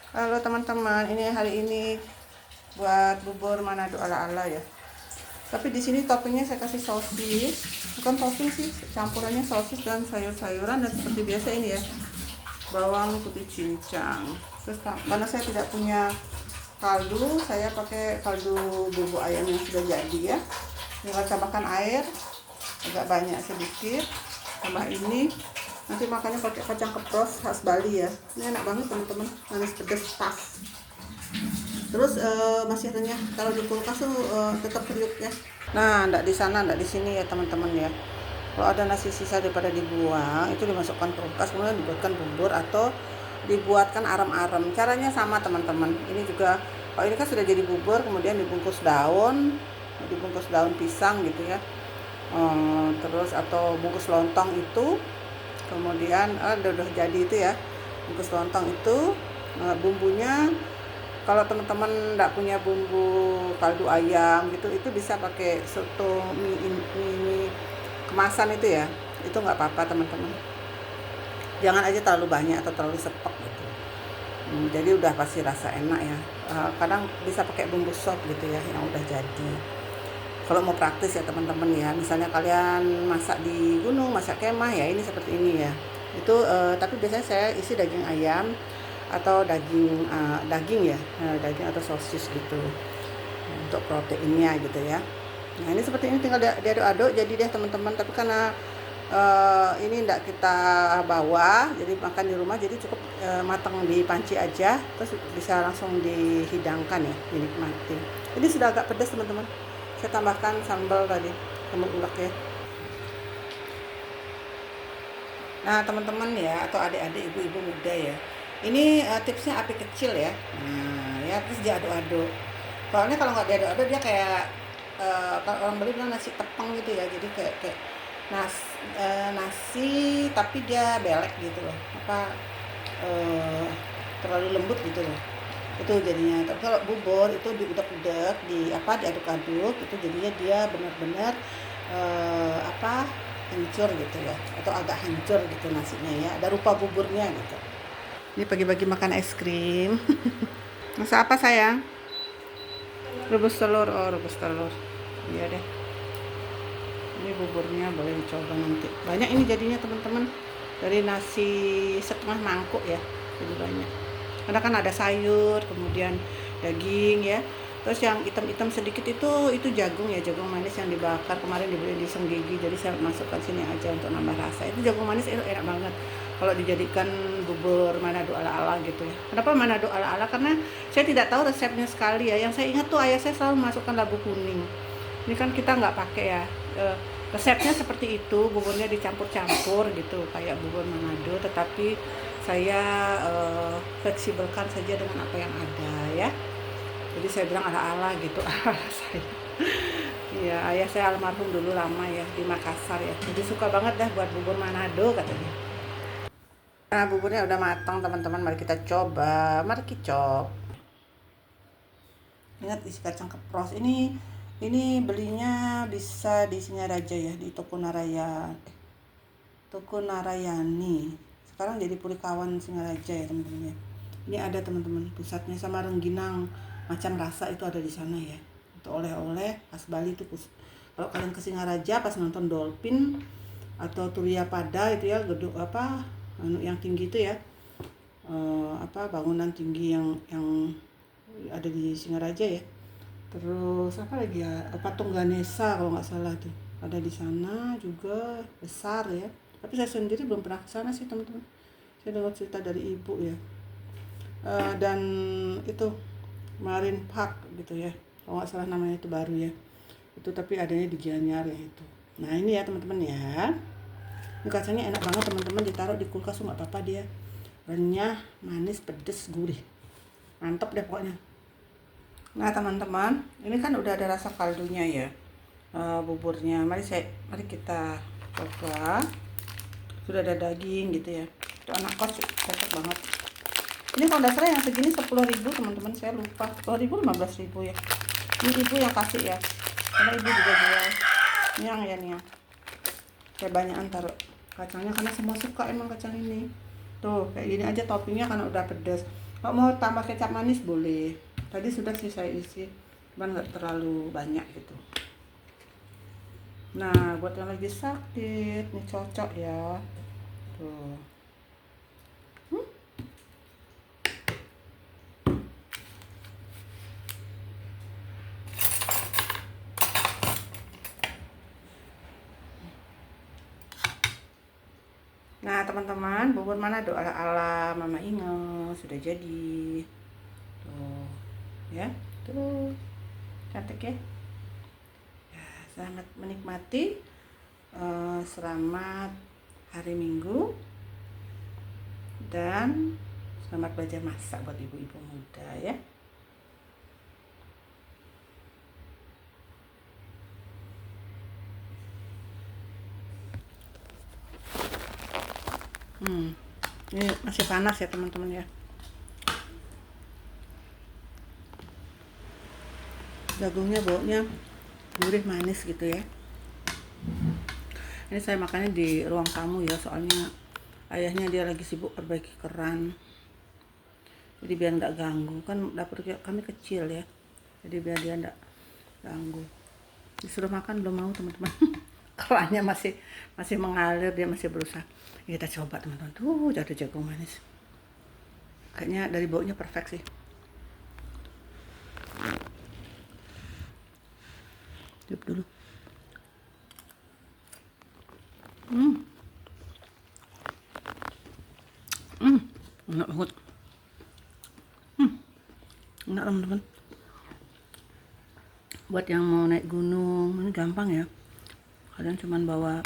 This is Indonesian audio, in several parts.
Halo teman-teman, ini hari ini buat bubur Manado ala-ala ya. Tapi di sini toppingnya saya kasih sosis, bukan topping sih, campurannya sosis dan sayur-sayuran dan seperti biasa ini ya, bawang putih cincang. Terus karena saya tidak punya kaldu, saya pakai kaldu bubuk ayam yang sudah jadi ya. Tinggal tambahkan air, agak banyak sedikit, tambah ini. Nanti makannya pakai kacang kepros khas Bali ya. Ini enak banget teman-teman, manis pedas pas. Terus masih renyah, kalau di kulkas tuh tetap kriuk ya. Nah, enggak di sana, enggak di sini ya teman-teman ya. Kalau ada nasi sisa daripada dibuang, itu dimasukkan ke kulkas kemudian dibuatkan bubur atau dibuatkan aram-aram. Caranya sama teman-teman. Ini juga kalau ini kan sudah jadi bubur, kemudian dibungkus daun pisang gitu ya. Terus atau bungkus lontong itu, kemudian udah jadi itu ya, bungkus lontong itu. Bumbunya kalau teman-teman nggak punya bumbu kaldu ayam gitu, itu bisa pakai soto mie kemasan itu ya, itu nggak apa-apa teman-teman, jangan aja terlalu banyak atau terlalu sepek gitu. Jadi udah pasti rasa enak ya. Kadang bisa pakai bumbu sop gitu ya yang udah jadi, kalau mau praktis ya teman-teman ya. Misalnya kalian masak di gunung, masak kemah ya, ini seperti ini ya. Itu tapi biasanya saya isi daging ayam atau daging ya, daging atau sosis gitu untuk proteinnya gitu ya. Nah ini seperti ini, tinggal diaduk-aduk jadi deh teman-teman. Tapi karena ini tidak kita bawa, jadi makan di rumah, jadi cukup matang di panci aja, terus bisa langsung dihidangkan ya, dinikmati. Ini sudah agak pedas teman-teman, saya tambahkan sambal tadi, sambal ulek ya. Nah teman-teman ya, atau adik-adik, ibu-ibu muda ya, ini tipsnya api kecil ya. Nah ya, terus diaduk-aduk. Soalnya kalau nggak diaduk-aduk dia kayak kalau orang beli bilang nasi tepung gitu ya, jadi kayak nasi tapi dia belek gitu loh, apa eh, terlalu lembut gitu loh, itu jadinya. Tapi kalau bubur itu diudek-udek, diaduk-aduk, itu jadinya dia benar-benar apa, hancur gitu ya, atau agak hancur gitu nasinya ya, ada rupa buburnya gitu. Ini pagi-pagi makan es krim. Masa apa sayang? Rebus telur. Oh, rebus telur. Iya deh. Ini buburnya boleh dicoba nanti. Banyak ini jadinya teman-teman. Dari nasi setengah mangkuk ya. Jadi banyak. Karena kan ada sayur, kemudian daging ya. Terus yang hitam-hitam sedikit itu jagung ya, jagung manis yang dibakar kemarin dibeli di Senggigi. Jadi saya masukkan sini aja untuk nambah rasa. Itu jagung manis itu enak banget kalau dijadikan bubur Manado ala-ala gitu ya. Kenapa Manado ala-ala? Karena saya tidak tahu resepnya sekali ya. Yang saya ingat tuh ayah saya selalu masukkan labu kuning. Ini kan kita nggak pakai ya. Resepnya seperti itu, buburnya dicampur-campur gitu kayak bubur Manado, tetapi saya fleksibelkan saja dengan apa yang ada ya. Jadi saya bilang ala-ala gitu. Ala saya. Iya, ayah saya almarhum dulu lama ya di Makassar ya. Jadi suka banget dah buat bubur Manado katanya. Nah, buburnya udah matang teman-teman, mari kita coba. Mari kicop. Ingat isi kacang kepros. Ini belinya bisa di Singaraja ya, di Toko Narayani. Sekarang jadi Purikawan Singaraja ya teman-teman ya. Ini ada teman-teman pusatnya, sama rengginang macam rasa itu ada di sana ya. Untuk oleh-oleh khas Bali itu. Kalau kalian ke Singaraja pas nonton Dolphin atau Turia Pada itu ya, gedung apa yang tinggi itu ya, bangunan tinggi yang ada di Singaraja ya. Terus apa lagi ya, patung Ganesha kalau nggak salah tuh ada di sana juga, besar ya. Tapi saya sendiri belum pernah ke sana sih teman-teman, saya dengar cerita dari ibu ya. Dan itu Marine Park gitu ya, kalau nggak salah namanya, itu baru ya itu, tapi adanya di Gianyar ya itu. Nah ini ya teman-teman ya, ini kacangnya enak banget teman-teman, ditaruh di kulkas nggak apa-apa, dia renyah, manis, pedes, gurih, mantap deh pokoknya. Nah teman-teman, ini kan udah ada rasa kaldunya ya, buburnya. Mari kita coba. Sudah ada daging gitu ya. Itu anak kos cocok banget. Ini kalau dasarnya yang segini 10.000 teman-teman, saya lupa 10.000 15.000 ya. Ini ibu yang kasih ya, karena ibu juga jual. Niang ya niang. Kayak banyakan taruh kacangnya karena semua suka emang kacang ini. Tuh kayak gini aja toppingnya karena udah pedas. Kalau mau tambah kecap manis boleh. Tadi sudah sih saya isi, cuman nggak terlalu banyak gitu. Nah, buat yang lagi sakit, ini cocok ya. Tuh. Nah, teman-teman, bubur manado ala-ala Mama Inge sudah jadi. Tuh, ya. Tuh. Cantik ya. Ya, selamat menikmati. Selamat hari Minggu dan selamat belajar masak buat ibu-ibu muda ya. Ini masih panas ya teman-teman ya. Jagungnya baunya gurih manis gitu ya. Ini saya makannya di ruang tamu ya, soalnya ayahnya dia lagi sibuk perbaiki keran. Jadi biar nggak ganggu, kan dapur kami kecil ya. Jadi biar dia nggak ganggu. Disuruh makan belum mau teman-teman. Kerannya masih mengalir, dia masih berusaha. Ya, kita coba teman-teman. Tuh jatuh jagung manis. Kayaknya dari baunya perfect sih. Coba dulu. Enak banget. Enak teman-teman. Buat yang mau naik gunung, ini gampang ya. Kalian cuman bawa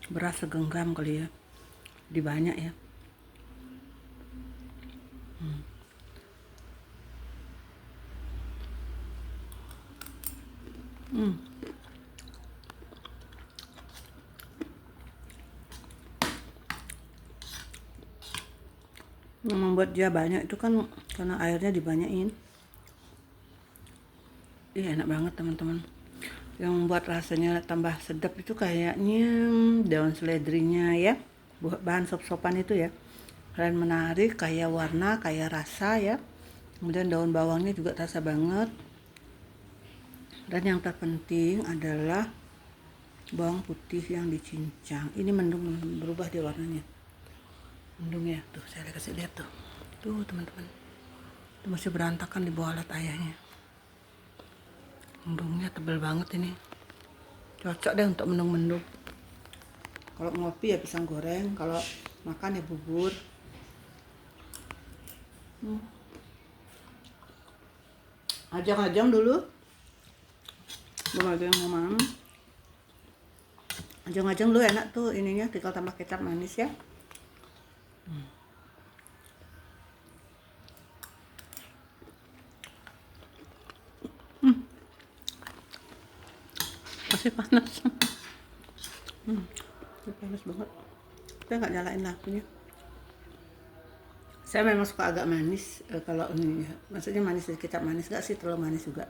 beras segenggam kali ya. Di banyak ya. Yang membuat dia banyak itu kan karena airnya dibanyain. Iya, enak banget teman-teman. Yang membuat rasanya tambah sedap itu kayaknya daun seledrinya ya, bahan sop-sopan itu ya. Kalian menarik, kayak warna, kayak rasa ya. Kemudian daun bawangnya juga terasa banget. Dan yang terpenting adalah bawang putih yang dicincang. Ini mendung berubah dia warnanya. Mendungnya tuh, saya kasih lihat tuh. Tuh teman-teman. Itu masih berantakan di bawah alat ayahnya. Mendungnya tebal banget ini. Cocok deh untuk mendung-mendung. Kalau ngopi ya pisang goreng, kalau makan ya bubur. Ajang-ajang dulu. Belum ada yang mau. Ajang-ajang dulu enak tuh ininya, tinggal tambah kecap manis ya. Masih panas. Masih panas banget. Kita nggak nyalain lampunya. Saya memang suka agak manis kalau ini ya. Maksudnya manis sedikit manis, nggak sih terlalu manis juga.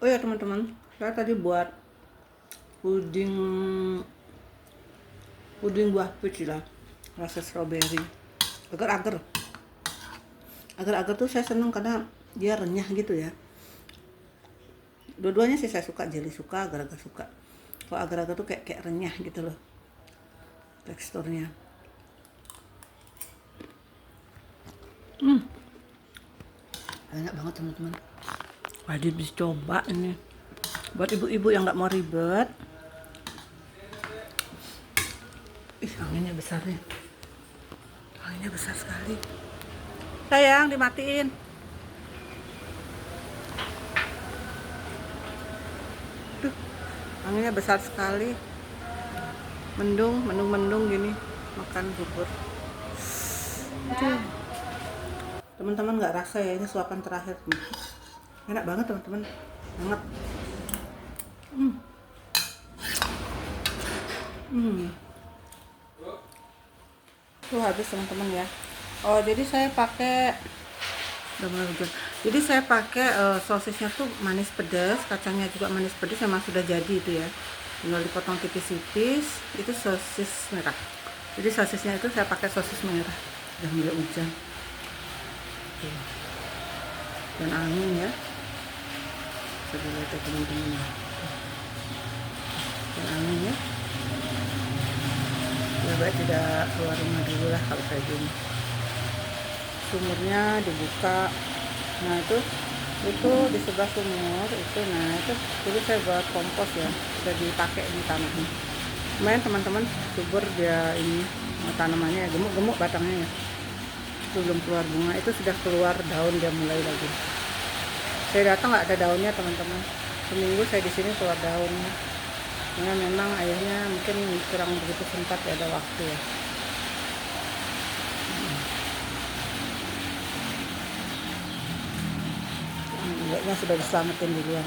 Oh ya teman-teman, saya tadi buat puding buah peach lah, rasa strawberry, agar-agar tuh saya seneng karena dia renyah gitu ya. Dua-duanya sih saya suka, jelly suka, agar-agar suka. Kalau agar-agar tuh kayak renyah gitu loh teksturnya. Enak banget teman-teman, wajib dicoba ini buat ibu-ibu yang nggak mau ribet. Anginnya besar nih, anginnya besar sekali. Sayang, dimatiin. Tuh, anginnya besar sekali. Mendung gini makan bubur. Teman-teman nggak rasa ya, ini suapan terakhir. Enak banget teman-teman, banget. Tuh habis teman-teman ya. Oh jadi saya pakai Jadi saya pakai sosisnya tuh manis pedas, kacangnya juga manis pedas, memang sudah jadi itu ya. tinggal dipotong tipis-tipis. Itu sosis merah, jadi sosisnya itu saya pakai sosis merah. Udah mulai hujan. Oke. Dan angin ya, bisa lihat ya teman-teman ya. Dan angin ya, lebih baik tidak keluar rumah dulu lah kalau kayak gini. Sumurnya dibuka. Nah itu di sebelah sumur itu, nah itu dulu saya buat kompos ya, bisa dipakai di tanahnya. Lumayan teman-teman, subur dia ini tanamannya ya, gemuk-gemuk batangnya ya. Itu belum keluar bunga, itu sudah keluar daun, dia mulai lagi. Saya datang nggak ada daunnya teman-teman, seminggu saya di sini keluar daunnya. Karena memang ayahnya mungkin kurang begitu sempat ya, ada waktu ya. Enggaknya sudah diselamatin duluan.